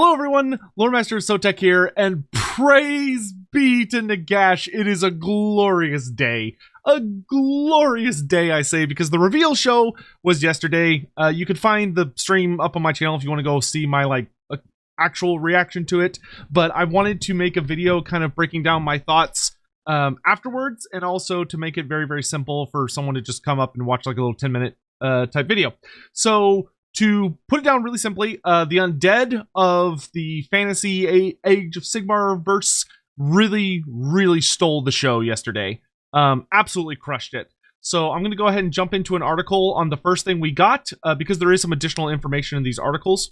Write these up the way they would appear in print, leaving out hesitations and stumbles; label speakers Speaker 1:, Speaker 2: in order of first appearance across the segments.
Speaker 1: Hello everyone, Lore Master Sotek here, and praise be to Nagash. It is a glorious day. A glorious day, I say, because the reveal show was yesterday. You could find the stream up on my channel if you want to go see my actual reaction to it. But I wanted to make a video kind of breaking down my thoughts afterwards, and also to make it very, very simple for someone to just come up and watch like a little 10-minute type video. So to put it down really simply, the undead of the fantasy Age of Sigmar verse really, really stole the show yesterday. Absolutely crushed it. So I'm going to go ahead and jump into an article on the first thing we got, because there is some additional information in these articles,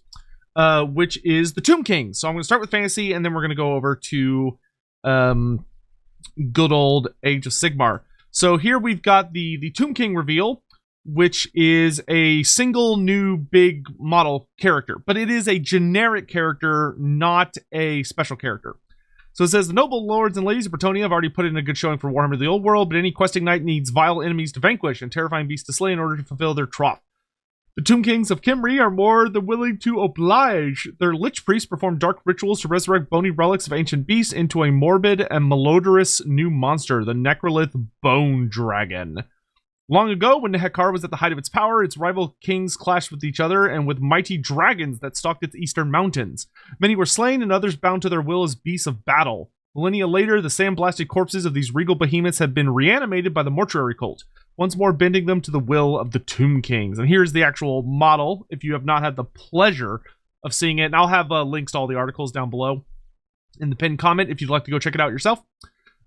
Speaker 1: which is the Tomb King. So I'm going to start with fantasy, and then we're going to go over to good old Age of Sigmar. So here we've got the Tomb King reveal, which is a single new big model character, but it is a generic character, not a special character. So it says, the noble lords and ladies of Bretonnia have already put in a good showing for Warhammer the Old World, but any questing knight needs vile enemies to vanquish and terrifying beasts to slay in order to fulfill their troth. The Tomb Kings of Kimri are more than willing to oblige. Their lich priests perform dark rituals to resurrect bony relics of ancient beasts into a morbid and malodorous new monster, the Necrolith Bone Dragon. Long ago, when Nehekar was at the height of its power, its rival kings clashed with each other and with mighty dragons that stalked its eastern mountains. Many were slain and others bound to their will as beasts of battle. Millennia later, the sandblasted corpses of these regal behemoths had been reanimated by the mortuary cult, once more bending them to the will of the Tomb Kings. And here's the actual model, if you have not had the pleasure of seeing it. And I'll have links to all the articles down below in the pinned comment if you'd like to go check it out yourself.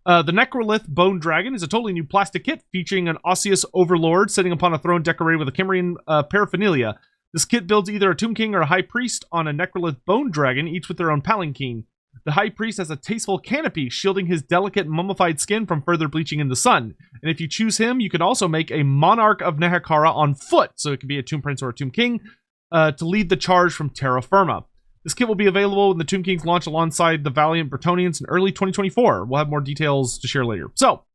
Speaker 1: The Necrolith Bone Dragon is a totally new plastic kit featuring an osseous overlord sitting upon a throne decorated with a Kimrian paraphernalia. This kit builds either a Tomb King or a High Priest on a Necrolith Bone Dragon, each with their own palanquin. The High Priest has a tasteful canopy shielding his delicate mummified skin from further bleaching in the sun. And if you choose him, you can also make a Monarch of Nehekara on foot, so it could be a Tomb Prince or a Tomb King, to lead the charge from Terra Firma. This kit will be available when the Tomb Kings launch alongside the Valiant Bretonnians in early 2024. We'll have more details to share later. So,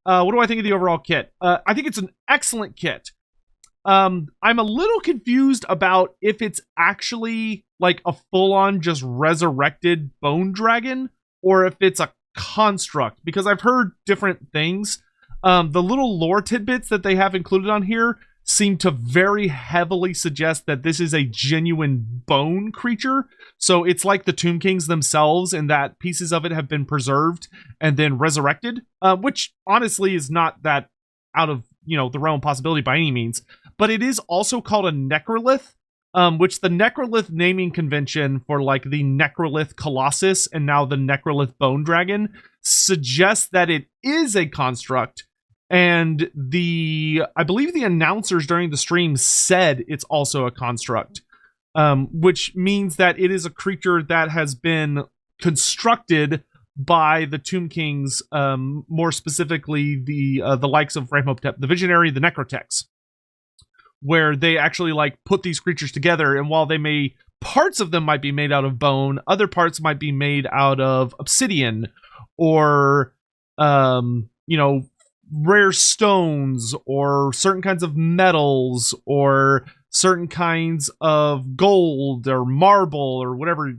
Speaker 1: what do I think of the overall kit? I think it's an excellent kit. I'm a little confused about if it's actually like a full-on just resurrected bone dragon, or if it's a construct, because I've heard different things. The little lore tidbits that they have included on here seem to very heavily suggest that this is a genuine bone creature. So it's like the Tomb Kings themselves, in that pieces of it have been preserved and then resurrected, which honestly is not that out of, the realm of possibility by any means. But it is also called a Necrolith, which the Necrolith naming convention for like the Necrolith Colossus and now the Necrolith Bone Dragon suggests that it is a construct. And I believe the announcers during the stream said it's also a construct, which means that it is a creature that has been constructed by the Tomb Kings, more specifically the likes of Ramhotep the Visionary, the Necrotex, where they actually put these creatures together. And while parts of them might be made out of bone, other parts might be made out of obsidian or, rare stones or certain kinds of metals or certain kinds of gold or marble or whatever,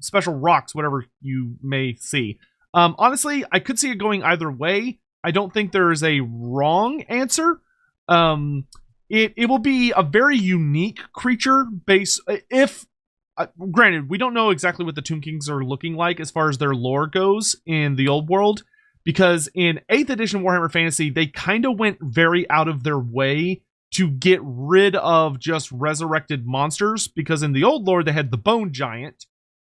Speaker 1: special rocks, whatever you may see. Honestly, I could see it going either way. I don't think there is a wrong answer. It will be a very unique creature granted, we don't know exactly what the Tomb Kings are looking like as far as their lore goes in the old world, because in 8th edition Warhammer Fantasy, they kind of went very out of their way to get rid of just resurrected monsters, because in the old lore, they had the Bone Giant.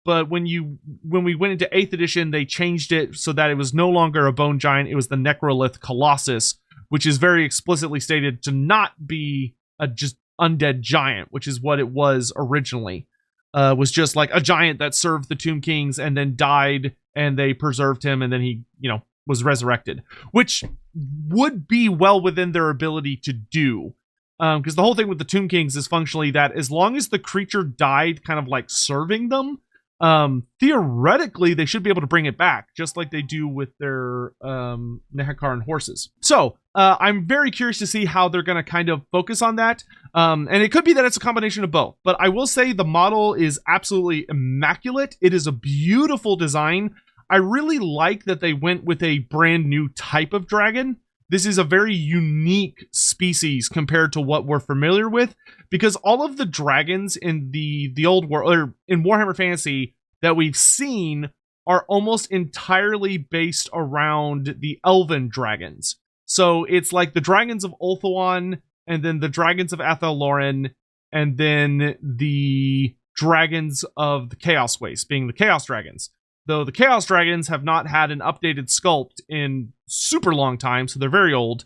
Speaker 1: But when we went into 8th edition, they changed it so that it was no longer a Bone Giant, it was the Necrolith Colossus, which is very explicitly stated to not be a just undead giant, which is what it was originally. Was just like a giant that served the Tomb Kings and then died, and they preserved him, and then he, was resurrected, which would be well within their ability to do. Because the whole thing with the Tomb Kings is functionally that as long as the creature died kind of like serving them, theoretically they should be able to bring it back, just like they do with their Nehekaran horses. So I'm very curious to see how they're going to kind of focus on that. And it could be that it's a combination of both. But I will say the model is absolutely immaculate. It is a beautiful design. I really like that they went with a brand new type of dragon. This is a very unique species compared to what we're familiar with, because all of the dragons in the old world, or in Warhammer Fantasy, that we've seen are almost entirely based around the elven dragons. So it's like the dragons of Ulthuan, and then the dragons of Athel-Loren, and then the dragons of the Chaos Waste, being the Chaos Dragons. Though the Chaos Dragons have not had an updated sculpt in super long time, so they're very old.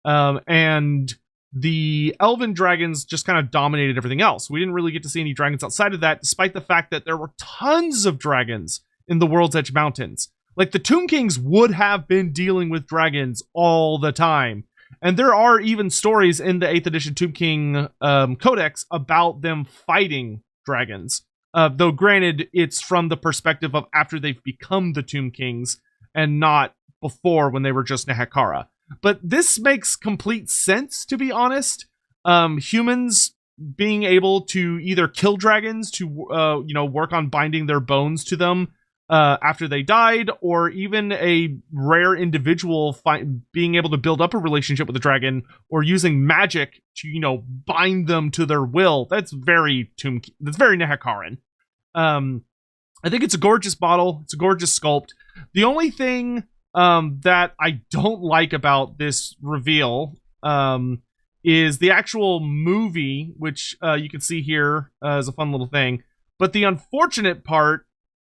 Speaker 1: And the Elven Dragons just kind of dominated everything else. We didn't really get to see any dragons outside of that, despite the fact that there were tons of dragons in the World's Edge Mountains. Like, the Tomb Kings would have been dealing with dragons all the time. And there are even stories in the 8th edition Tomb King Codex about them fighting dragons. Though granted, it's from the perspective of after they've become the Tomb Kings and not before when they were just Nehekara. But this makes complete sense, to be honest. Humans being able to either kill dragons to, work on binding their bones to them after they died, or even a rare individual being able to build up a relationship with a dragon, or using magic to, bind them to their will. That's very Nehekaran. I think it's a gorgeous model. It's a gorgeous sculpt. The only thing that I don't like about this reveal is the actual movie, which you can see here as a fun little thing. But the unfortunate part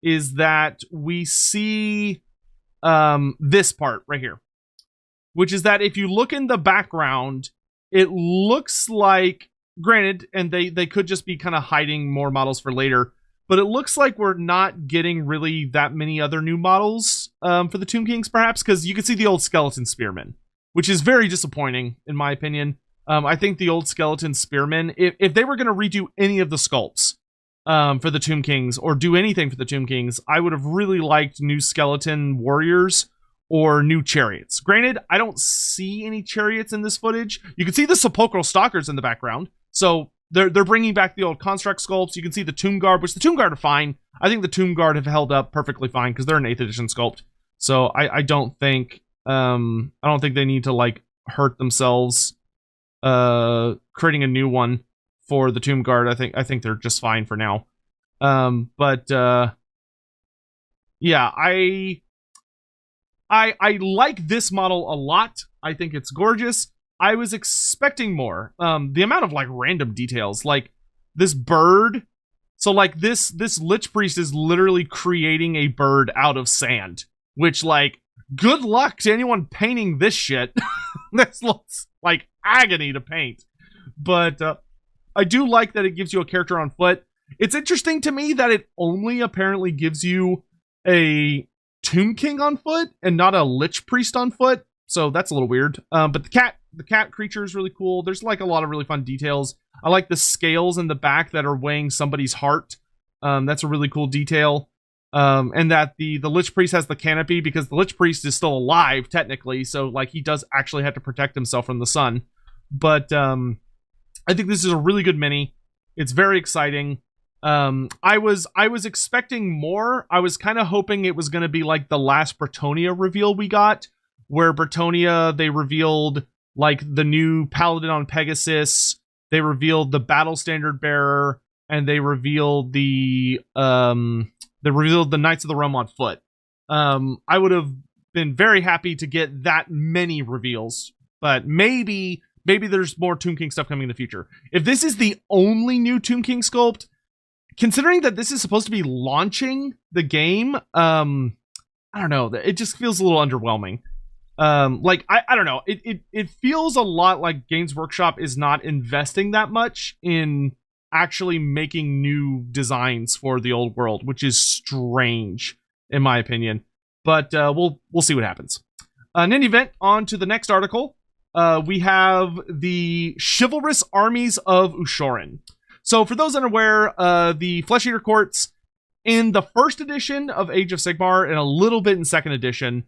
Speaker 1: is that we see this part right here, which is that if you look in the background, it looks like, granted, and they could just be kind of hiding more models for later, but it looks like we're not getting really that many other new models for the Tomb Kings, perhaps, because you can see the old Skeleton Spearmen, which is very disappointing, in my opinion. I think the old Skeleton Spearmen, if they were going to redo any of the sculpts for the Tomb Kings, or do anything for the Tomb Kings, I would have really liked new skeleton warriors or new chariots. Granted, I don't see any chariots in this footage. You can see the Sepulchral Stalkers in the background, so they're bringing back the old construct sculpts. You can see the Tomb Guard, which the Tomb Guard are fine. I think the Tomb Guard have held up perfectly fine because they're an 8th edition sculpt. So I don't think they need to hurt themselves creating a new one for the Tomb Guard. I think they're just fine for now. Yeah, I like this model a lot. I think it's gorgeous. I was expecting more. The amount of random details, like this bird. So this Lich Priest is literally creating a bird out of sand, which good luck to anyone painting this shit. This looks like agony to paint. But I do like that it gives you a character on foot. It's interesting to me that it only apparently gives you a Tomb King on foot and not a Lich Priest on foot. So that's a little weird. But the cat creature is really cool. There's a lot of really fun details. I like the scales in the back that are weighing somebody's heart. That's a really cool detail. And that the Lich Priest has the canopy because the Lich Priest is still alive technically. So he does actually have to protect himself from the sun. But I think this is a really good mini. It's very exciting. I was expecting more. I was kind of hoping it was going to be like the last Bretonnia reveal we got, where Bretonnia, they revealed the new Paladin on Pegasus, they revealed the Battle Standard Bearer, and they revealed the Knights of the Realm on foot. I would have been very happy to get that many reveals, but maybe there's more Tomb King stuff coming in the future. If this is the only new Tomb King sculpt, considering that this is supposed to be launching the game, I don't know. It just feels a little underwhelming. I don't know. It feels a lot like Games Workshop is not investing that much in actually making new designs for the old world, which is strange in my opinion. But we'll see what happens. In any event, on to the next article. We have the Chivalrous Armies of Ushoran. So for those unaware, the Flesh Eater Courts In the first edition of Age of Sigmar and a little bit in second edition,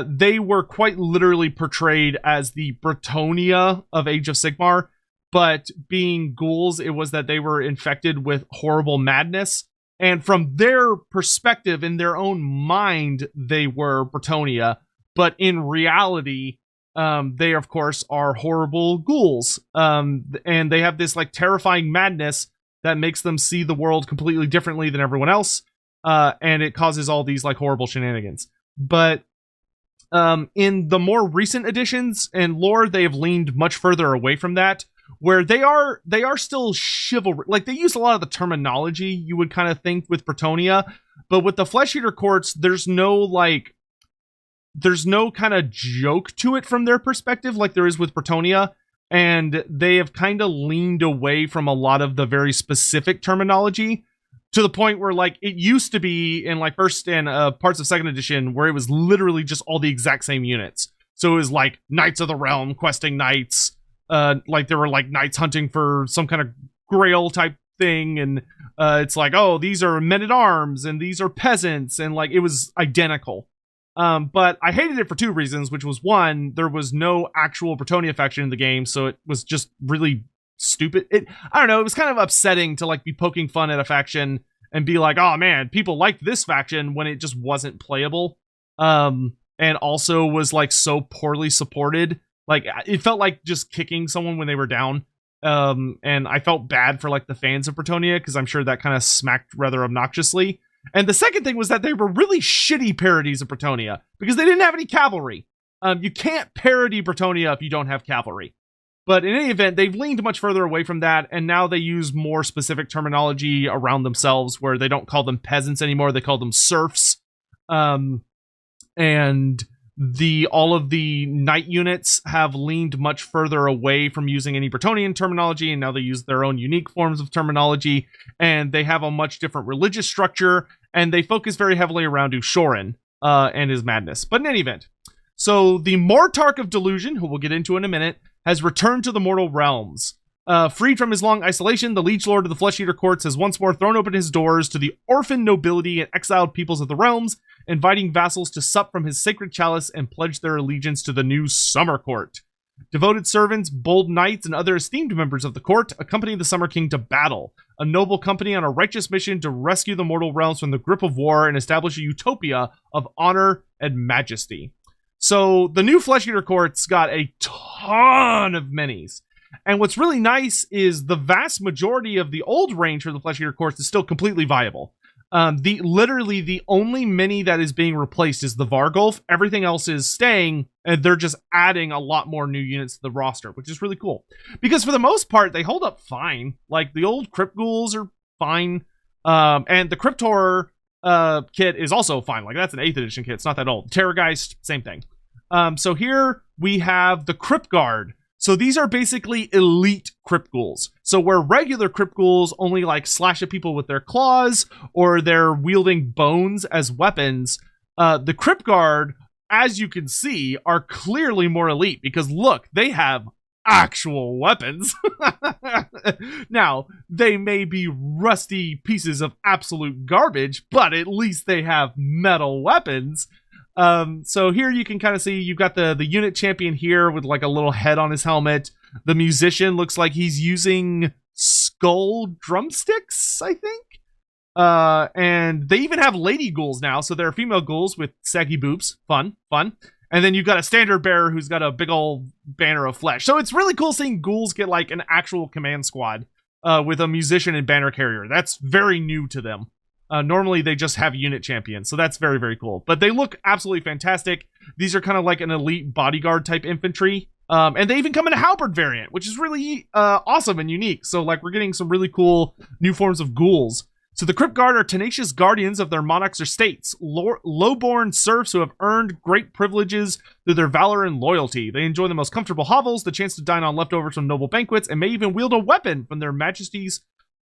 Speaker 1: they were quite literally portrayed as the Bretonia of Age of Sigmar, but being ghouls, it was that they were infected with horrible madness. And from their perspective, in their own mind, they were Bretonia. But in reality, they, of course, are horrible ghouls. And they have this like terrifying madness that makes them see the world completely differently than everyone else. And it causes all these like horrible shenanigans. But in the more recent editions and lore, they have leaned much further away from that, where they are still chivalry. Like, they use a lot of the terminology you would kind of think with Bretonia, but with the Flesh Eater Courts, there's no kind of joke to it from their perspective like there is with Bretonia, and they have kind of leaned away from a lot of the very specific terminology, to the point where, like, it used to be in like first and parts of second edition where it was literally just all the exact same units. So it was like Knights of the Realm questing knights, like there were like knights hunting for some kind of grail type thing, and it's like, oh, these are men-at-arms and these are peasants, and like it was identical. But I hated it for two reasons, which was, one, there was no actual Bretonia faction in the game, so it was just really stupid. I don't know, it was kind of upsetting to like be poking fun at a faction and be like, oh man, people liked this faction, when it just wasn't playable. And also was like so poorly supported. Like, it felt like just kicking someone when they were down. And I felt bad for like the fans of Bretonia, because I'm sure that kind of smacked rather obnoxiously. And the second thing was that they were really shitty parodies of Bretonia, because they didn't have any cavalry. You can't parody Bretonia if you don't have cavalry. But in any event, they've leaned much further away from that, and now they use more specific terminology around themselves, where they don't call them peasants anymore, they call them serfs. And all of the knight units have leaned much further away from using any Bretonian terminology, and now they use their own unique forms of terminology, and they have a much different religious structure, and they focus very heavily around Ushoran and his madness. But in any event, so the Mortarch of Delusion, who we'll get into in a minute, has returned to the mortal realms. Freed from his long isolation, the Liege Lord of the Flesh Eater Courts has once more thrown open his doors to the orphan nobility and exiled peoples of the realms, inviting vassals to sup from his sacred chalice and pledge their allegiance to the new Summer Court. Devoted servants, bold knights, and other esteemed members of the court accompany the Summer King to battle, a noble company on a righteous mission to rescue the mortal realms from the grip of war and establish a utopia of honor and majesty. So the new Flesh Eater Courts got a ton of minis. And what's really nice is the vast majority of the old range for the Flesh Eater Courts is still completely viable. Literally the only mini that is being replaced is the Vargulf. Everything else is staying, and they're just adding a lot more new units to the roster, which is really cool. Because for the most part, they hold up fine. Like, the old Crypt Ghouls are fine. And the Crypt Horror kit is also fine. Like, that's an 8th edition kit. It's not that old. Terrorgeist, same thing. So here we have the Crypt Guard. So these are basically elite Crypt Ghouls. So where regular Crypt Ghouls only like slash at people with their claws, or they're wielding bones as weapons, the Crypt Guard, as you can see, are clearly more elite, because look, they have actual weapons. Now, they may be rusty pieces of absolute garbage, but at least they have metal weapons. So here you can kind of see you've got the unit champion here with like a little head on his helmet. The musician looks like he's using skull drumsticks, I think. And they even have lady ghouls now, so there are female ghouls with saggy boobs. Fun. And then you've got a standard bearer who's got a big old banner of flesh. So it's really cool seeing ghouls get like an actual command squad with a musician and banner carrier. That's very new to them. Normally they just have unit champions, so that's very, very cool. But they look absolutely fantastic. These are kind of like an elite bodyguard type infantry. And they even come in a halberd variant, which is really awesome and unique. So like we're getting some really cool new forms of ghouls. So the Crypt Guard are tenacious guardians of their monarchs or states, low-born serfs who have earned great privileges through their valor and loyalty. They enjoy the most comfortable hovels, the chance to dine on leftovers from noble banquets, and may even wield a weapon from their majesty's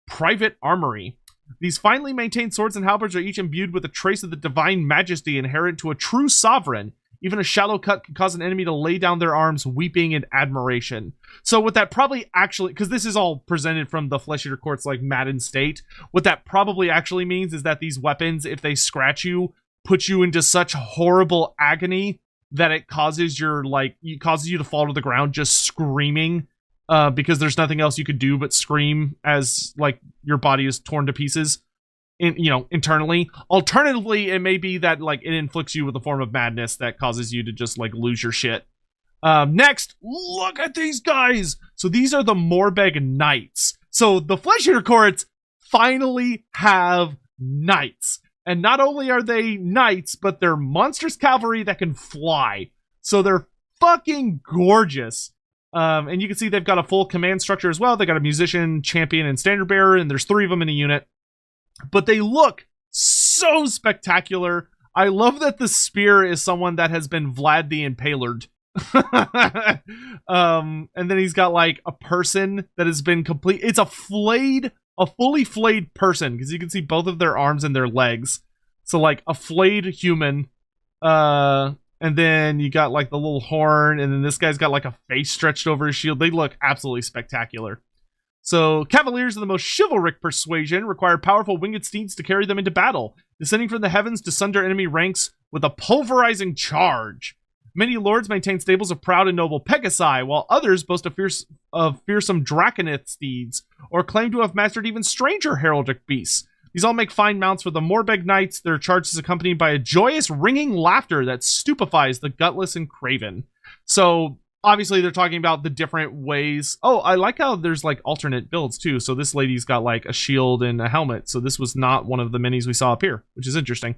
Speaker 1: private armory. These finely maintained swords and halberds are each imbued with a trace of the divine majesty inherent to a true sovereign. Even a shallow cut can cause an enemy to lay down their arms, weeping in admiration. So what that probably actually, because this is all presented from the Flesh Eater Court's like maddened state, what that probably actually means is that these weapons, if they scratch you, put you into such horrible agony that it causes you to fall to the ground just screaming, because there's nothing else you could do but scream as like your body is torn to pieces, internally. Alternatively, it may be that like it inflicts you with a form of madness that causes you to just like lose your shit. Next, look at these guys. So these are the Morbeg Knights. So the Flesh Eater Courts finally have knights. And not only are they knights, but they're monstrous cavalry that can fly. So they're fucking gorgeous. And you can see they've got a full command structure as well. They got a musician, champion, and standard bearer, and there's 3 of them in a unit. But they look so spectacular. I love that the spear is someone that has been Vlad the Impaler. And then he's got like a person that has been complete. It's a fully flayed person, because you can see both of their arms and their legs. So like a flayed human. And then you got like the little horn, and then this guy's got like a face stretched over his shield. They look absolutely spectacular. So cavaliers of the most chivalric persuasion require powerful winged steeds to carry them into battle, descending from the heavens to sunder enemy ranks with a pulverizing charge. Many lords maintain stables of proud and noble Pegasi, while others boast of fearsome Draconith steeds, or claim to have mastered even stranger heraldic beasts. These all make fine mounts for the Morbeg Knights. Their charge is accompanied by a joyous ringing laughter that stupefies the gutless and craven. So obviously they're talking about the different ways. Oh, I like how there's like alternate builds too. So this lady's got like a shield and a helmet. So this was not one of the minis we saw up here, which is interesting.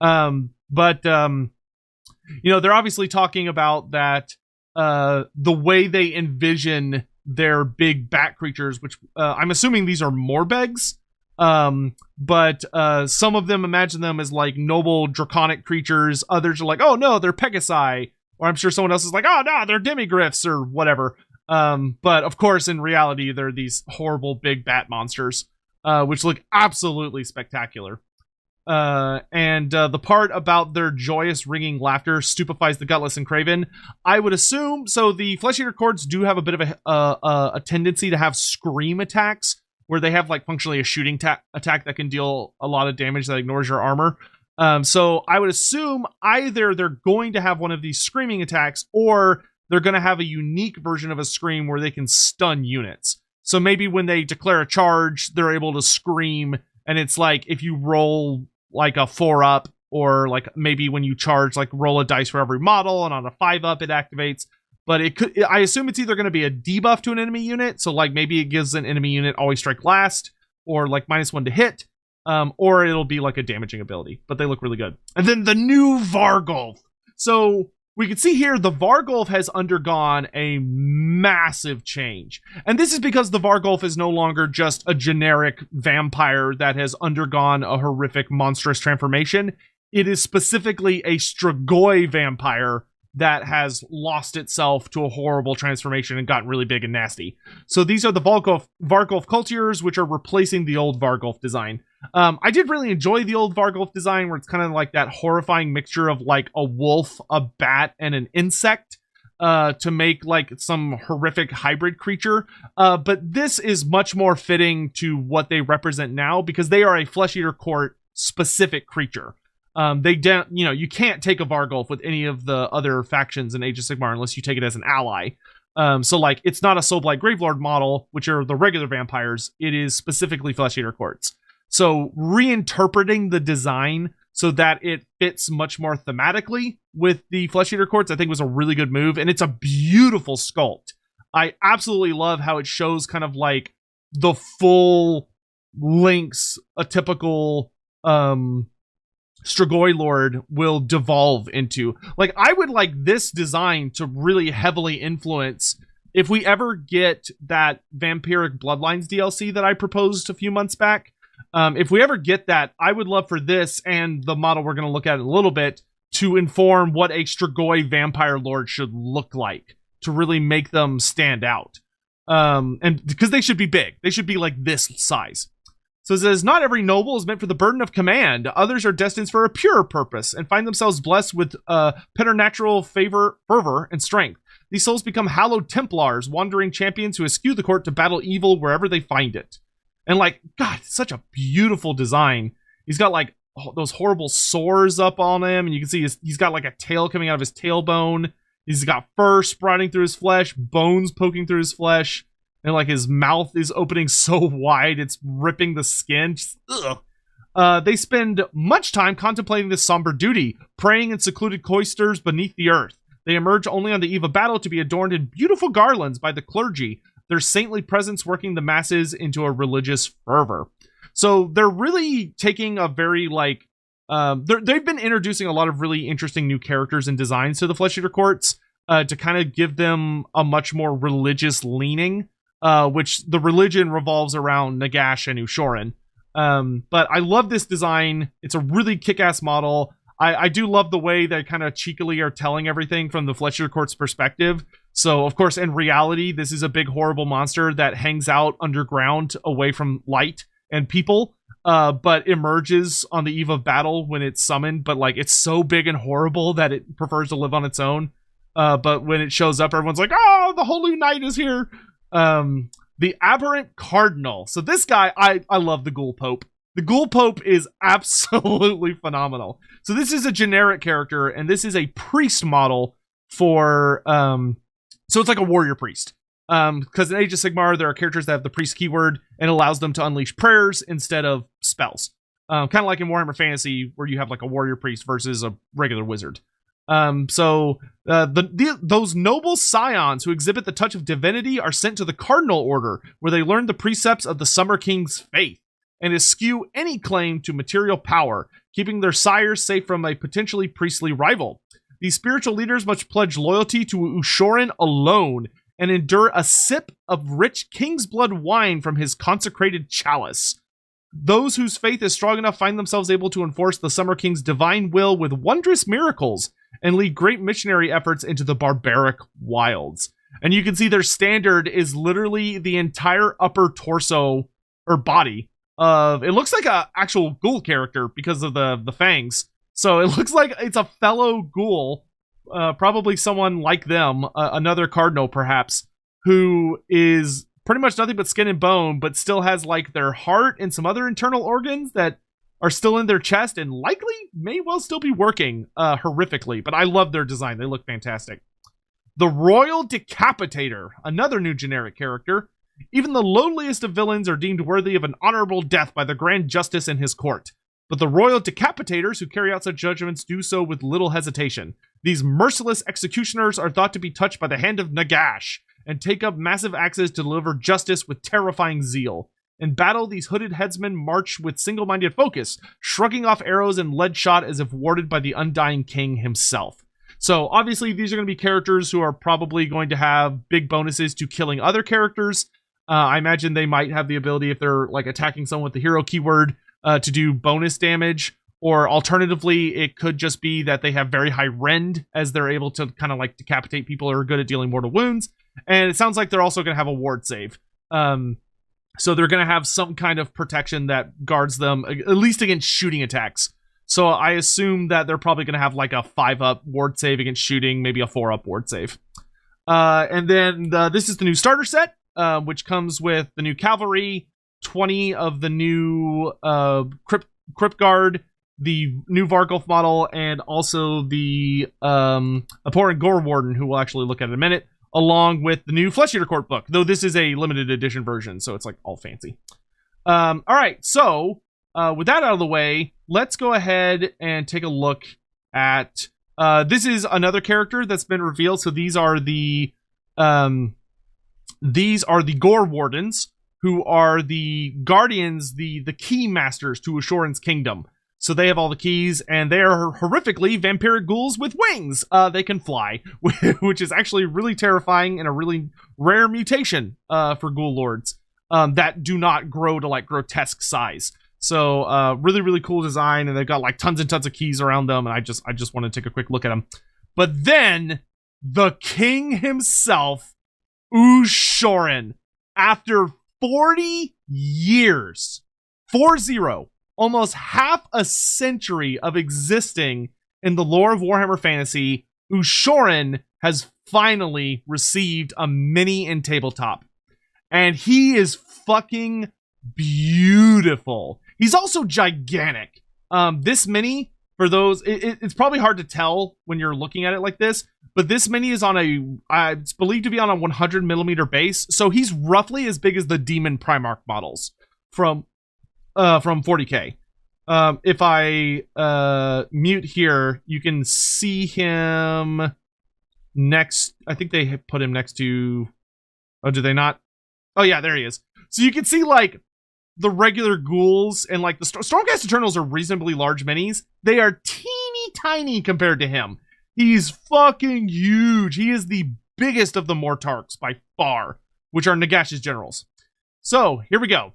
Speaker 1: They're obviously talking about that the way they envision their big bat creatures, which I'm assuming these are Morbegs. But some of them imagine them as like noble draconic creatures. Others are like, oh no, they're Pegasi. Or I'm sure someone else is like, oh no, they're demigryphs or whatever. But of course, in reality, they're these horrible big bat monsters, which look absolutely spectacular. And the part about their joyous ringing laughter stupefies the gutless and craven. I would assume, so the Flesh Eater Courts do have a bit of a tendency to have scream attacks, where they have like functionally a shooting attack that can deal a lot of damage that ignores your armor. So I would assume either they're going to have one of these screaming attacks, or they're going to have a unique version of a scream where they can stun units. So maybe when they declare a charge, they're able to scream, and it's like if you roll like a 4-up, or like maybe when you charge, like roll a dice for every model, and on a 5-up it activates. But I assume it's either going to be a debuff to an enemy unit, so like maybe it gives an enemy unit always strike last, or like -1 to hit, or it'll be like a damaging ability. But they look really good. And then the new Vargulf. So we can see here the Vargulf has undergone a massive change. And this is because the Vargulf is no longer just a generic vampire that has undergone a horrific monstrous transformation. It is specifically a Strigoi vampire that has lost itself to a horrible transformation and gotten really big and nasty. So these are the Vargulf Courtiers, which are replacing the old Vargulf design. I did really enjoy the old Vargulf design, where it's kind of like that horrifying mixture of like a wolf, a bat, and an insect, to make like some horrific hybrid creature. But this is much more fitting to what they represent now, because they are a Flesh Eater Court specific creature. You can't take a Vargulf with any of the other factions in Age of Sigmar unless you take it as an ally. So like, it's not a Soulblight Gravelord model, which are the regular vampires. It is specifically Flesh Eater Courts. So reinterpreting the design so that it fits much more thematically with the Flesh Eater Courts, I think was a really good move. And it's a beautiful sculpt. I absolutely love how it shows kind of like the full links a typical Strigoi Lord will devolve into. Like, I would like this design to really heavily influence, if we ever get that Vampiric Bloodlines DLC that I proposed a few months back. If we ever get that, I would love for this and the model we're going to look at in a little bit to inform what a Strigoi Vampire Lord should look like, to really make them stand out. And because they should be big. They should be like this size. So it says, not every noble is meant for the burden of command. Others are destined for a purer purpose and find themselves blessed with preternatural fervor, and strength. These souls become hallowed Templars, wandering champions who eschew the court to battle evil wherever they find it. And like, God, such a beautiful design. He's got like those horrible sores up on him, and you can see he's got like a tail coming out of his tailbone. He's got fur sprouting through his flesh, bones poking through his flesh, and like his mouth is opening so wide it's ripping the skin. Just, ugh. They spend much time contemplating this somber duty, praying in secluded cloisters beneath the earth. They emerge only on the eve of battle to be adorned in beautiful garlands by the clergy, their saintly presence working the masses into a religious fervor. So they're really taking a very like, they've been introducing a lot of really interesting new characters and designs to the Flesh Eater Courts to kind of give them a much more religious leaning, which the religion revolves around Nagash and Ushoran. But I love this design. It's a really kick-ass model. I do love the way they kind of cheekily are telling everything from the Flesh Eater Court's perspective. So, of course, in reality, this is a big, horrible monster that hangs out underground away from light and people, but emerges on the eve of battle when it's summoned. But, like, it's so big and horrible that it prefers to live on its own. But when it shows up, everyone's like, oh, the Holy Knight is here. The Aberrant Cardinal. So this guy, I love the Ghoul Pope. The Ghoul Pope is absolutely phenomenal. So this is a generic character, and this is a priest model for, so it's like a warrior priest. Because in Age of Sigmar, there are characters that have the priest keyword and allows them to unleash prayers instead of spells. Kind of like in Warhammer Fantasy, where you have like a warrior priest versus a regular wizard. Those noble scions who exhibit the touch of divinity are sent to the Cardinal Order, where they learn the precepts of the Summer King's faith and eschew any claim to material power, keeping their sires safe from a potentially priestly rival. These spiritual leaders must pledge loyalty to Ushoran alone and endure a sip of rich king's blood wine from his consecrated chalice. Those whose faith is strong enough find themselves able to enforce the Summer King's divine will with wondrous miracles and lead great missionary efforts into the barbaric wilds. And you can see their standard is literally the entire upper torso or body of, it looks like a actual ghoul character because of the fangs. So it looks like it's a fellow ghoul, probably someone like them, another cardinal perhaps, who is pretty much nothing but skin and bone, but still has like their heart and some other internal organs that are still in their chest and likely may well still be working horrifically. But I love their design. They look fantastic. The Royal Decapitator, another new generic character. Even the lowliest of villains are deemed worthy of an honorable death by the Grand Justice in his court. But the Royal Decapitators who carry out such judgments do so with little hesitation. These merciless executioners are thought to be touched by the hand of Nagash and take up massive axes to deliver justice with terrifying zeal. In battle, these hooded headsmen march with single-minded focus, shrugging off arrows and lead shot as if warded by the undying king himself. So obviously these are going to be characters who are probably going to have big bonuses to killing other characters. I imagine they might have the ability, if they're like attacking someone with the hero keyword, to do bonus damage, or alternatively, it could just be that they have very high rend as they're able to kind of like decapitate people who are good at dealing mortal wounds. And it sounds like they're also going to have a ward save. So they're going to have some kind of protection that guards them, at least against shooting attacks. So I assume that they're probably going to have like a 5-up ward save against shooting, maybe a 4-up ward save. And then this is the new starter set, which comes with the new cavalry, 20 of the new Crypt Guard, the new Vargulf model, and also the Abhorrent Gore Warden, who we'll actually look at in a minute, along with the new Flesh Eater Court book, though this is a limited edition version, so it's like all fancy. All right, so with that out of the way, let's go ahead and take a look at, this is another character that's been revealed. So these are the Gore Wardens, who are the guardians, the key masters to Ushoran's kingdom. So they have all the keys, and they are horrifically vampiric ghouls with wings. They can fly, which is actually really terrifying and a really rare mutation for ghoul lords that do not grow to like grotesque size. So really, really cool design, and they've got like tons and tons of keys around them, and I just want to take a quick look at them. But then the king himself, Ushoran, after 40 years, 4-0, almost half a century of existing in the lore of Warhammer Fantasy, Ushoran has finally received a mini in tabletop. And he is fucking beautiful. He's also gigantic. This mini, for those, it's probably hard to tell when you're looking at it like this, but this mini is on it's believed to be on a 100 millimeter base, so he's roughly as big as the Demon Primarch models from 40K. If I mute here, you can see him next. I think they put him next to. Oh, do they not? Oh yeah, there he is. So you can see like the regular ghouls and like the Stormcast Eternals are reasonably large minis. They are teeny tiny compared to him. He's fucking huge. He is the biggest of the Mortarchs by far, which are Nagash's generals. So here we go.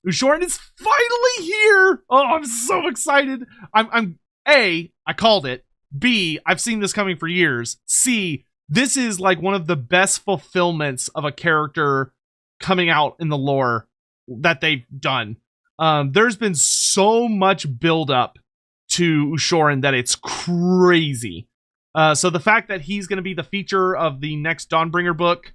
Speaker 1: Ushoran is finally here. Oh, I'm so excited. I'm A, I called it. B, I've seen this coming for years. C, this is like one of the best fulfillments of a character coming out in the lore that they've done. There's been so much build up to Ushoran that it's crazy. So the fact that he's going to be the feature of the next Dawnbringer book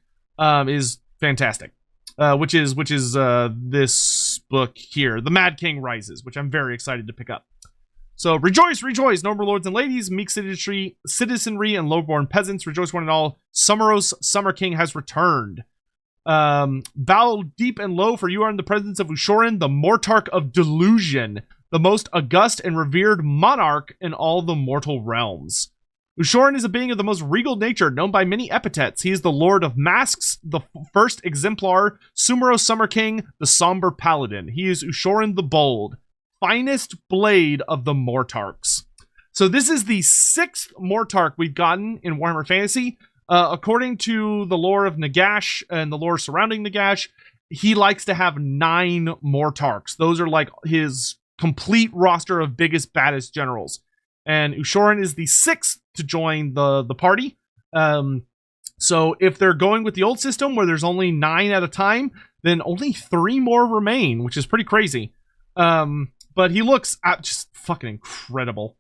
Speaker 1: is fantastic. Which is this book here, The Mad King Rises, which I'm very excited to pick up. So rejoice, rejoice, noble lords and ladies, meek citizenry and lowborn peasants, rejoice one and all. Summeros Summer King has returned. Bow deep and low, for you are in the presence of Ushoran, the Mortarch of Delusion, the most august and revered monarch in all the mortal realms. Ushoran is a being of the most regal nature, known by many epithets. He is the Lord of Masks, the first exemplar, Sumeros Summer King, the somber paladin. He is Ushoran the Bold, finest blade of the Mortarchs. So this is the 6th Mortarch we've gotten in Warhammer Fantasy. According to the lore of Nagash and the lore surrounding Nagash, he likes to have 9 Mortarchs. Those are like his complete roster of biggest, baddest generals. And Ushoran is the 6th to join the party. So if they're going with the old system where there's only 9 at a time, then only 3 more remain, which is pretty crazy. But he looks just fucking incredible.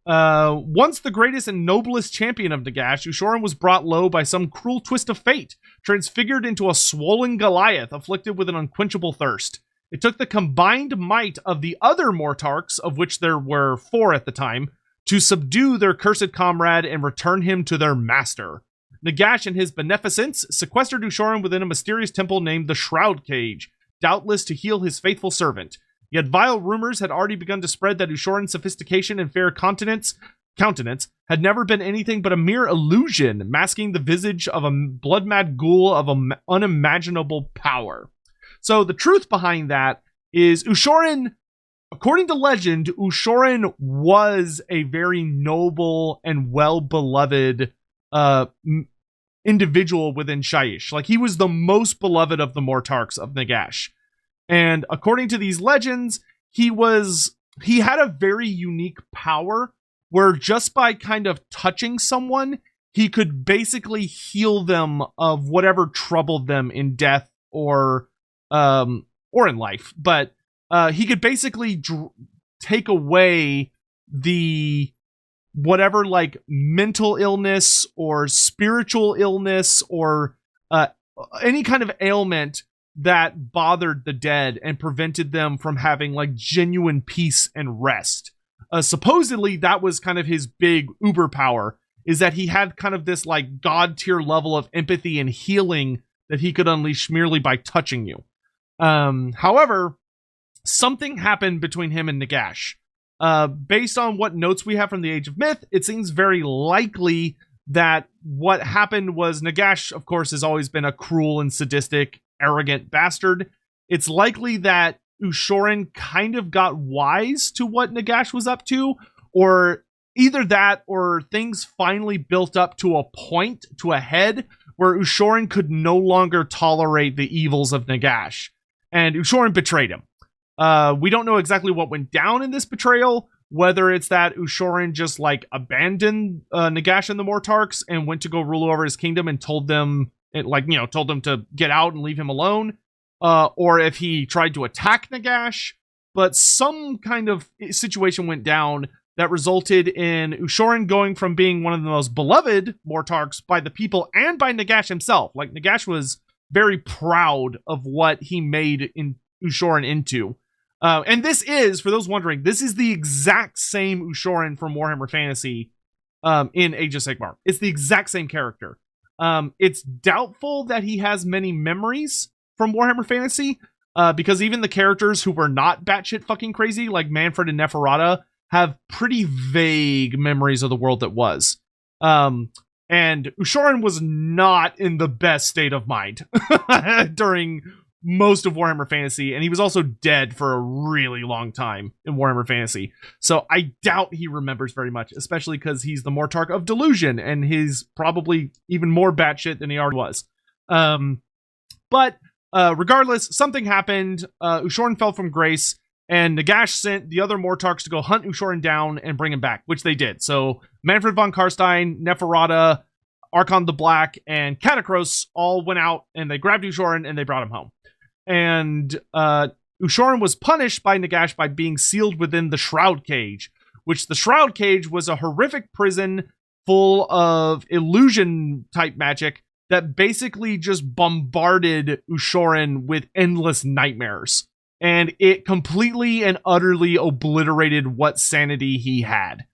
Speaker 1: Once the greatest and noblest champion of Nagash, Ushoran was brought low by some cruel twist of fate, transfigured into a swollen Goliath afflicted with an unquenchable thirst. It took the combined might of the other Mortarchs, of which there were 4 at the time, to subdue their cursed comrade and return him to their master. Nagash and his beneficence sequestered Ushoran within a mysterious temple named the Shroud Cage, doubtless to heal his faithful servant. Yet vile rumors had already begun to spread that Ushoran's sophistication and fair countenance had never been anything but a mere illusion, masking the visage of a blood-mad ghoul of unimaginable power. So the truth behind that is Ushoran, according to legend, Ushoran was a very noble and well-beloved individual within Shyish. Like, he was the most beloved of the Mortarchs of Nagash. And according to these legends, he had a very unique power where just by kind of touching someone, he could basically heal them of whatever troubled them in death or in life. But he could basically take away the whatever like mental illness or spiritual illness or any kind of ailment that bothered the dead and prevented them from having like genuine peace and rest. Supposedly that was kind of his big uber power, is that he had kind of this like god tier level of empathy and healing that he could unleash merely by touching you. However, something happened between him and Nagash. Based on what notes we have from the Age of Myth, it seems very likely that what happened was Nagash, of course, has always been a cruel and sadistic, arrogant bastard. It's likely that Ushoran kind of got wise to what Nagash was up to, or either that or things finally built up to a point, to a head, where Ushoran could no longer tolerate the evils of Nagash. And Ushoran betrayed him. We don't know exactly what went down in this betrayal, whether it's that Ushoran just like abandoned Nagash and the Mortarchs and went to go rule over his kingdom and told them to get out and leave him alone, or if he tried to attack Nagash, but some kind of situation went down that resulted in Ushoran going from being one of the most beloved Mortarchs by the people and by Nagash himself. Like, Nagash was very proud of what he made in Ushoran into. And this is, for those wondering, this is the exact same Ushoran from Warhammer Fantasy in Age of Sigmar. It's the exact same character. It's doubtful that he has many memories from Warhammer Fantasy, because even the characters who were not batshit fucking crazy, like Manfred and Neferata, have pretty vague memories of the world that was. And Ushoran was not in the best state of mind during most of Warhammer Fantasy, and he was also dead for a really long time in Warhammer Fantasy. So I doubt he remembers very much, especially because he's the Mortarch of Delusion, and he's probably even more batshit than he already was. But regardless, something happened. Ushoran fell from grace, and Nagash sent the other Mortarchs to go hunt Ushoran down and bring him back, which they did. So Manfred von Karstein, Neferata, Archon the Black, and Catacross all went out, and they grabbed Ushoran, and they brought him home. And Ushoran was punished by Nagash by being sealed within the Shroud Cage, which the Shroud Cage was a horrific prison full of illusion-type magic that basically just bombarded Ushoran with endless nightmares. And it completely and utterly obliterated what sanity he had.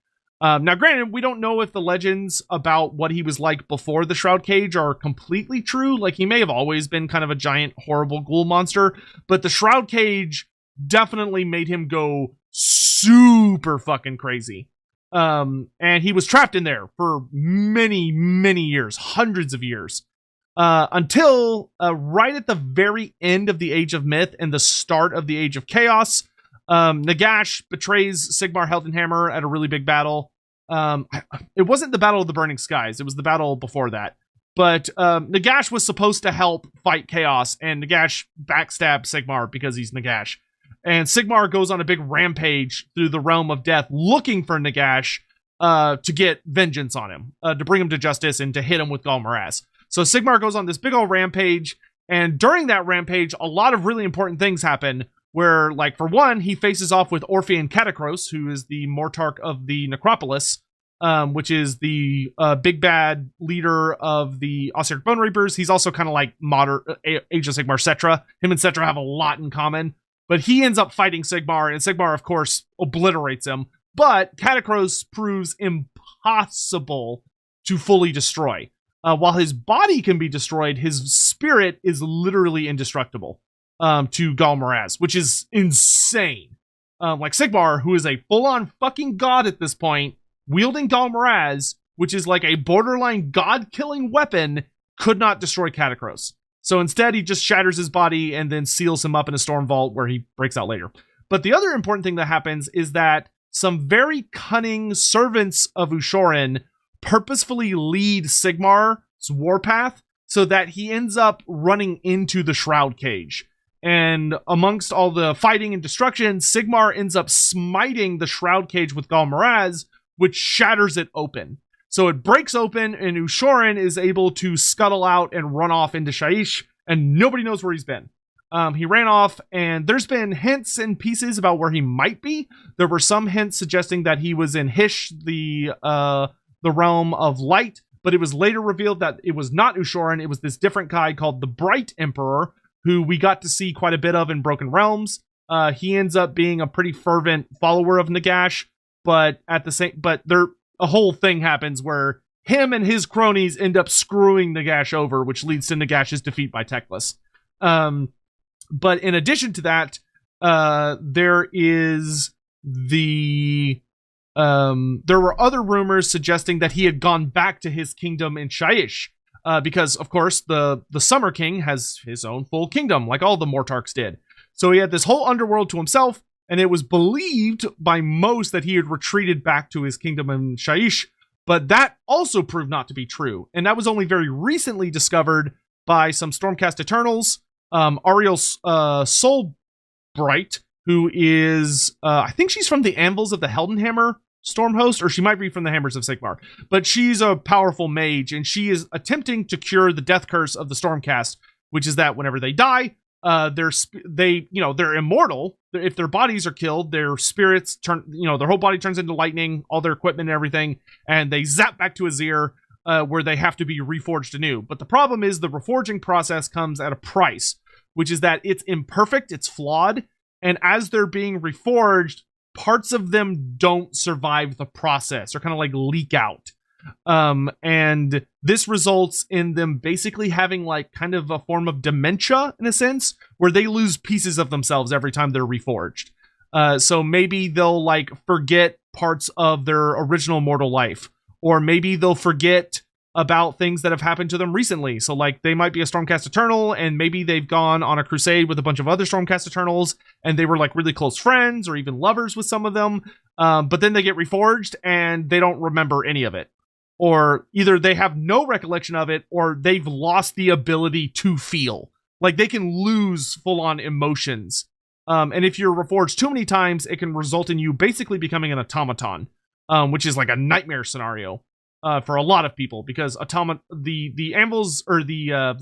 Speaker 1: Now, granted, we don't know if the legends about what he was like before the Shroud Cage are completely true. Like, he may have always been kind of a giant, horrible ghoul monster, but the Shroud Cage definitely made him go super fucking crazy. And he was trapped in there for many, many years, hundreds of years, until right at the very end of the Age of Myth and the start of the Age of Chaos. Nagash betrays Sigmar Heldenhammer at a really big battle. It wasn't the Battle of the Burning Skies. It was the battle before that. But Nagash was supposed to help fight Chaos, and Nagash backstabs Sigmar because he's Nagash. And Sigmar goes on a big rampage through the realm of death looking for Nagash to get vengeance on him, to bring him to justice and to hit him with Galmaraz. So Sigmar goes on this big old rampage, and during that rampage, a lot of really important things happen. Where, like, for one, he faces off with Orphean Catacross, who is the Mortarch of the Necropolis, which is the big bad leader of the Ossiarch Bone Reapers. He's also kind of like modern Age of Sigmar Cetra. Him and Cetra have a lot in common. But he ends up fighting Sigmar, and Sigmar, of course, obliterates him. But Catacross proves impossible to fully destroy. While his body can be destroyed, his spirit is literally indestructible. To Galmaraz, which is insane. Like Sigmar, who is a full-on fucking god at this point, wielding Galmaraz, which is like a borderline god-killing weapon, could not destroy Catacross. So instead, he just shatters his body and then seals him up in a storm vault where he breaks out later. But the other important thing that happens is that some very cunning servants of Ushoran purposefully lead Sigmar's warpath so that he ends up running into the Shroud Cage. And amongst all the fighting and destruction, Sigmar ends up smiting the Shroud Cage with Galmaraz, which shatters it open. So it breaks open, and Ushoran is able to scuttle out and run off into Shaish, and nobody knows where he's been. He ran off, and there's been hints and pieces about where he might be. There were some hints suggesting that he was in Hysh, the realm of light, but it was later revealed that it was not Ushoran. It was this different guy called the Bright Emperor, who we got to see quite a bit of in Broken Realms. He ends up being a pretty fervent follower of Nagash, but a whole thing happens where him and his cronies end up screwing Nagash over, which leads to Nagash's defeat by Teclis. But in addition to that, there were other rumors suggesting that he had gone back to his kingdom in Shaish. Because, of course, the Summer King has his own full kingdom, like all the Mortarchs did. So he had this whole underworld to himself, and it was believed by most that he had retreated back to his kingdom in Shaish, but that also proved not to be true. And that was only very recently discovered by some Stormcast Eternals, Ariel Soulbright, who is, I think she's from the Anvils of the Heldenhammer Stormhost, or she might be from the Hammers of Sigmar, but she's a powerful mage, and she is attempting to cure the death curse of the Stormcast, which is that whenever they die, they're immortal, if their bodies are killed, their spirits turn, their whole body turns into lightning, all their equipment and everything, and they zap back to Azir, where they have to be reforged anew. But the problem is the reforging process comes at a price, which is that it's imperfect, it's flawed, and as they're being reforged, parts of them don't survive the process, or kind of like leak out. And this results in them basically having like kind of a form of dementia in a sense, where they lose pieces of themselves every time they're reforged. So maybe they'll like forget parts of their original mortal life, or maybe they'll forget about things that have happened to them recently. So like they might be a Stormcast Eternal, and maybe they've gone on a crusade with a bunch of other Stormcast Eternals, and they were like really close friends or even lovers with some of them. But then they get reforged and they don't remember any of it. Or either they have no recollection of it, or they've lost the ability to feel. Like they can lose full-on emotions. And if you're reforged too many times, it can result in you basically becoming an automaton, which is like a nightmare scenario for a lot of people, because the anvils, or the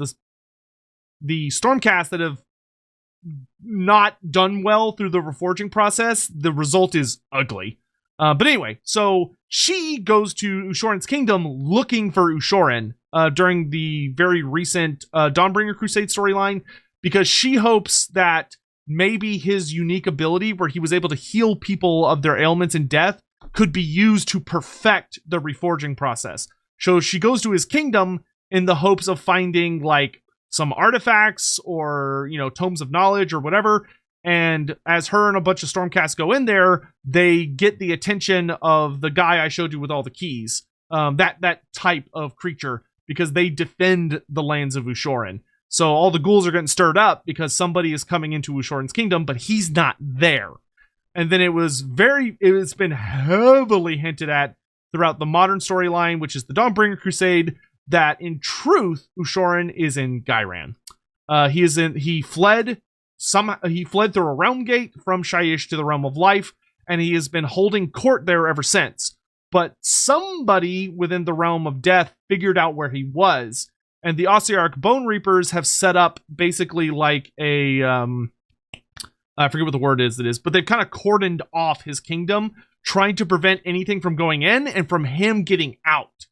Speaker 1: Stormcast that have not done well through the reforging process, the result is ugly. But anyway, so she goes to Ushoran's kingdom looking for Ushoran during the very recent Dawnbringer Crusade storyline, because she hopes that maybe his unique ability, where he was able to heal people of their ailments and death, could be used to perfect the reforging process. So she goes to his kingdom in the hopes of finding like some artifacts or, tomes of knowledge or whatever. And as her and a bunch of Stormcasts go in there, they get the attention of the guy I showed you with all the keys, that type of creature, because they defend the lands of Ushoran. So all the ghouls are getting stirred up because somebody is coming into Ushoran's kingdom, but he's not there. And then it's been heavily hinted at throughout the modern storyline, which is the Dawnbringer Crusade, that in truth, Ushoran is in Ghyran. He fled through a realm gate from Shyish to the realm of life, and he has been holding court there ever since. But somebody within the realm of death figured out where he was, and the Ossiarch Bone Reapers have set up basically like a I forget what the word is, but they've kind of cordoned off his kingdom, trying to prevent anything from going in and from him getting out.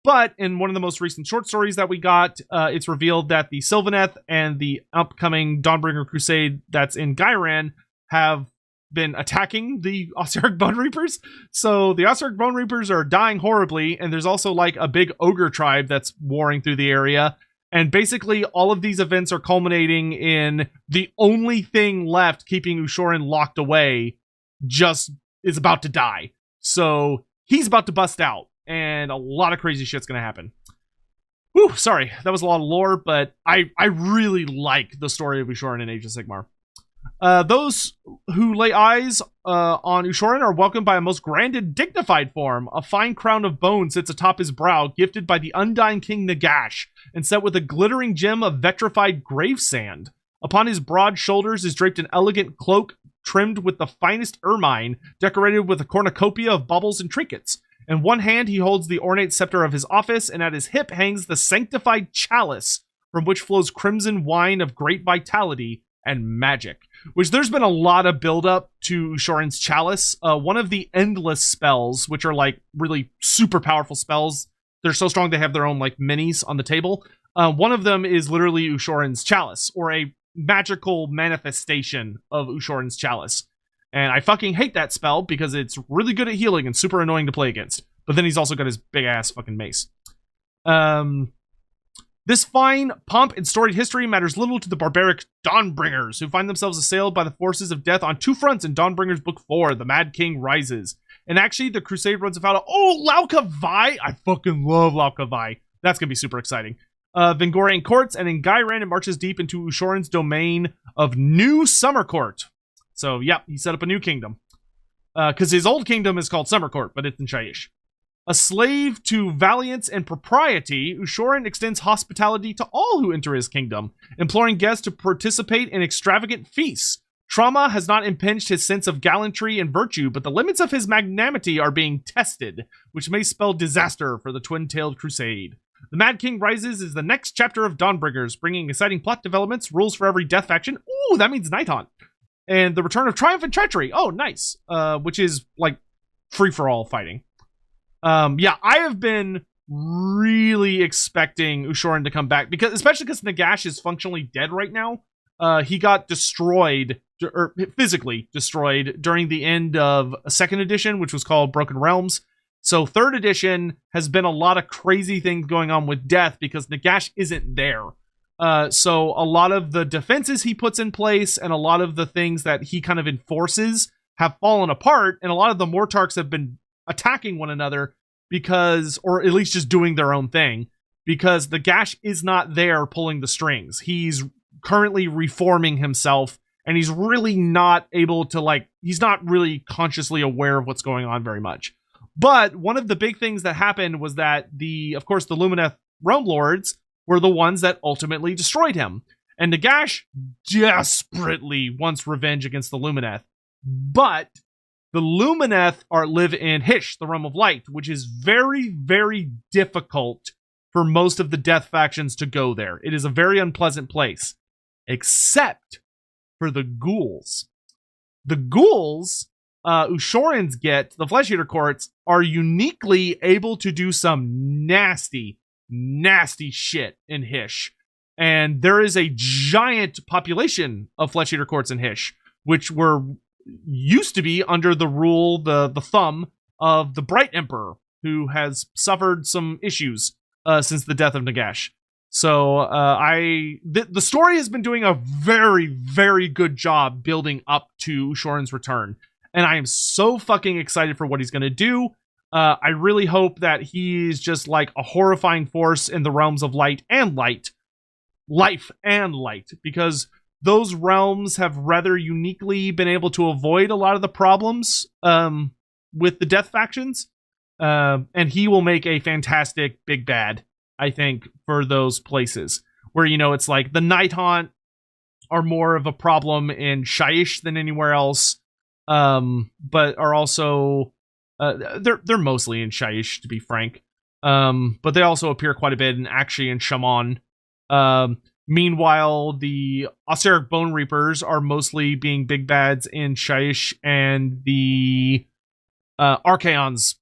Speaker 1: But in one of the most recent short stories that we got, it's revealed that the Sylvaneth and the upcoming Dawnbringer Crusade that's in Ghyran have been attacking the Ossiarch Bone Reapers. So the Ossiarch Bone Reapers are dying horribly, and there's also like a big ogre tribe that's warring through the area. And basically all of these events are culminating in the only thing left keeping Ushoran locked away just is about to die. So he's about to bust out, and a lot of crazy shit's going to happen. Whew, sorry, that was a lot of lore, but I really like the story of Ushoran in Age of Sigmar. Those who lay eyes on Ushoran are welcomed by a most grand and dignified form. A fine crown of bone sits atop his brow, gifted by the undying King Nagash, and set with a glittering gem of vitrified grave sand. Upon his broad shoulders is draped an elegant cloak trimmed with the finest ermine, decorated with a cornucopia of baubles and trinkets. In one hand he holds the ornate scepter of his office, and at his hip hangs the sanctified chalice, from which flows crimson wine of great vitality and magic. Which there's been a lot of buildup to Ushoran's chalice. One of the endless spells, which are like really super powerful spells, they're so strong they have their own like minis on the table. One of them is literally Ushoran's chalice, or a magical manifestation of Ushoran's chalice. And I fucking hate that spell because it's really good at healing and super annoying to play against. But then he's also got his big ass fucking mace. This fine pomp and storied history matters little to the barbaric Dawnbringers, who find themselves assailed by the forces of death on two fronts in Dawnbringers Book 4, The Mad King Rises. And actually, the crusade runs afoul of, Lauka Vi! I fucking love Lauka Vi. That's gonna be super exciting. Vingorian courts, and in Ghyran it marches deep into Ushoran's domain of New Summercourt. So, yeah, he set up a new kingdom. Because his old kingdom is called Summercourt, but it's in Shyish. A slave to valiance and propriety, Ushoran extends hospitality to all who enter his kingdom, imploring guests to participate in extravagant feasts. Trauma has not impinged his sense of gallantry and virtue, but the limits of his magnanimity are being tested, which may spell disaster for the twin-tailed crusade. The Mad King Rises is the next chapter of Dawnbringers, bringing exciting plot developments, rules for every death faction. Ooh, that means Night Haunt. and the return of Triumph and Treachery. Oh, nice. Which is like free-for-all fighting. Yeah, I have been really expecting Ushoran to come back, because especially because Nagash is functionally dead right now. He got destroyed, or physically destroyed, during the end of a second edition, which was called Broken Realms. So third edition has been a lot of crazy things going on with death because Nagash isn't there. So a lot of the defenses he puts in place and a lot of the things that he kind of enforces have fallen apart, and a lot of the Mortarks have been attacking one another because, or at least just doing their own thing, because Nagash is not there pulling the strings. He's currently reforming himself, and he's really not able to, like, he's not really consciously aware of what's going on very much. But one of the big things that happened was that of course, the Lumineth Realm Lords were the ones that ultimately destroyed him. And Nagash desperately wants revenge against the Lumineth. But the Lumineth live in Hysh, the Realm of Light, which is very, very difficult for most of the Death factions to go there. It is a very unpleasant place, except for the ghouls. The ghouls, Ushorans get, the Flesh Eater courts, are uniquely able to do some nasty, nasty shit in Hysh. And there is a giant population of Flesh Eater courts in Hysh, which used to be under the rule, the thumb of the Bright Emperor, who has suffered some issues since the death of Nagash. So the story has been doing a very, very good job building up to Ushoran's return, and I am so fucking excited for what he's going to do. I really hope that he's just like a horrifying force in the realms of life and light, because those realms have rather uniquely been able to avoid a lot of the problems with the Death factions, and he will make a fantastic big bad, I think, for those places where, you know, it's like the Night Haunt are more of a problem in Shyish than anywhere else, but are also they're mostly in Shyish, to be frank, but they also appear quite a bit in Akshi and Shaman. Meanwhile, the Osiric Bone Reapers are mostly being big bads in Shyish, and the Archaon's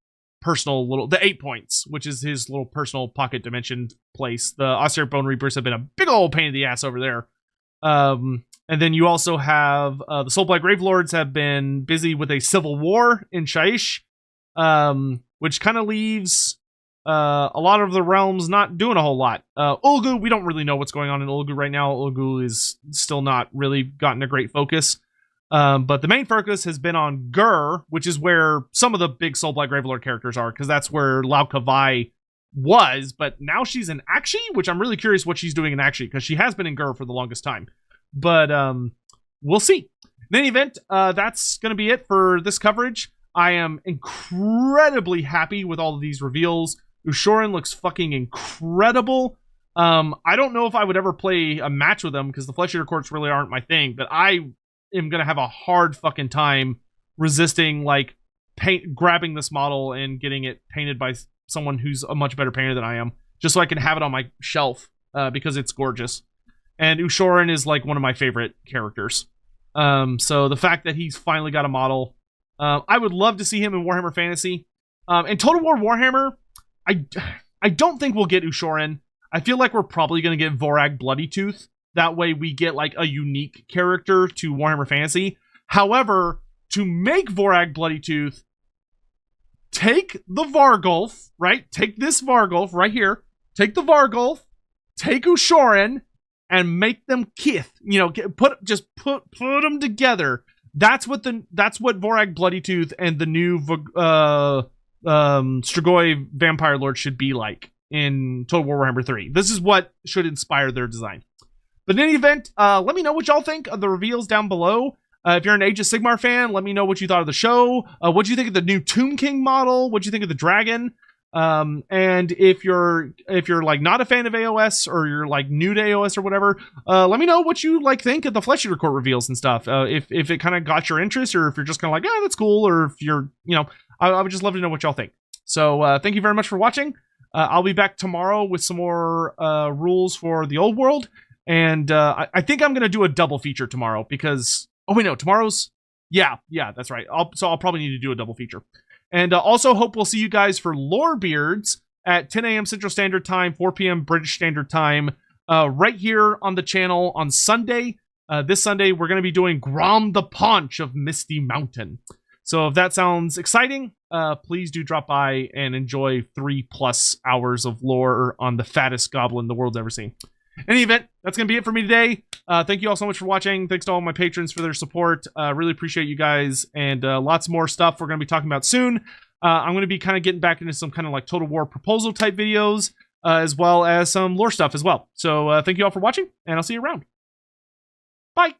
Speaker 1: personal the 8 points, which is his little personal pocket dimension place. The Osiric Bone Reapers have been a big old pain in the ass over there. And then you also have the Soulblight Gravelords have been busy with a civil war in Shyish, which kind of leaves a lot of the realms not doing a whole lot. Ulgu, we don't really know what's going on in Ulgu right now. Ulgu is still not really gotten a great focus. But the main focus has been on Gur, which is where some of the big Soulblight Gravelord characters are, because that's where Lau Kavai was, but now she's in Akshi, which I'm really curious what she's doing in Akshi, because she has been in Gur for the longest time. But we'll see. In any event, that's going to be it for this coverage. I am incredibly happy with all of these reveals. Ushoran looks fucking incredible. I don't know if I would ever play a match with him, because the Flesh Eater courts really aren't my thing, but I am going to have a hard fucking time resisting, like, grabbing this model and getting it painted by someone who's a much better painter than I am, just so I can have it on my shelf, because it's gorgeous. And Ushoran is, like, one of my favorite characters. So the fact that he's finally got a model, I would love to see him in Warhammer Fantasy. In Total War Warhammer, I don't think we'll get Ushoran. I feel like we're probably going to get Vorag Bloodytooth. That way we get, like, a unique character to Warhammer Fantasy. However, to make Vorag Bloodytooth, take the Vargulf, right? Take this Vargulf right here. Take the Vargulf, take Ushoran, and make them kith. You know, put them together. That's what Vorag Bloodytooth and the new Strigoi Vampire Lord should be like in Total War Warhammer 3. This is what should inspire their design. But in any event, let me know what y'all think of the reveals down below. If you're an Age of Sigmar fan, let me know what you thought of the show. What do you think of the new Tomb King model? What do you think of the dragon? And if you're like not a fan of AOS, or you're like new to AOS or whatever, let me know what you like think of the Flesh Eater Court reveals and stuff. If it kind of got your interest, or if you're just kind of like, yeah, that's cool, or if you're, you know, I would just love to know what y'all think. So thank you very much for watching. I'll be back tomorrow with some more rules for the old world. And I think I'm going to do a double feature tomorrow, because Oh wait, no, tomorrow's. Yeah, that's right. So I'll probably need to do a double feature. And also hope we'll see you guys for Lorebeards at 10 a.m. Central Standard Time, 4 p.m. British Standard Time, right here on the channel on Sunday. This Sunday, we're going to be doing Grom the Paunch of Misty Mountain. So if that sounds exciting, please do drop by and enjoy 3+ hours of lore on the fattest goblin the world's ever seen. In any event, that's going to be it for me today. Thank you all so much for watching. Thanks to all my patrons for their support. Really appreciate you guys. And lots more stuff we're going to be talking about soon. I'm going to be kind of getting back into some kind of like Total War proposal type videos, as well as some lore stuff as well. So thank you all for watching, and I'll see you around. Bye.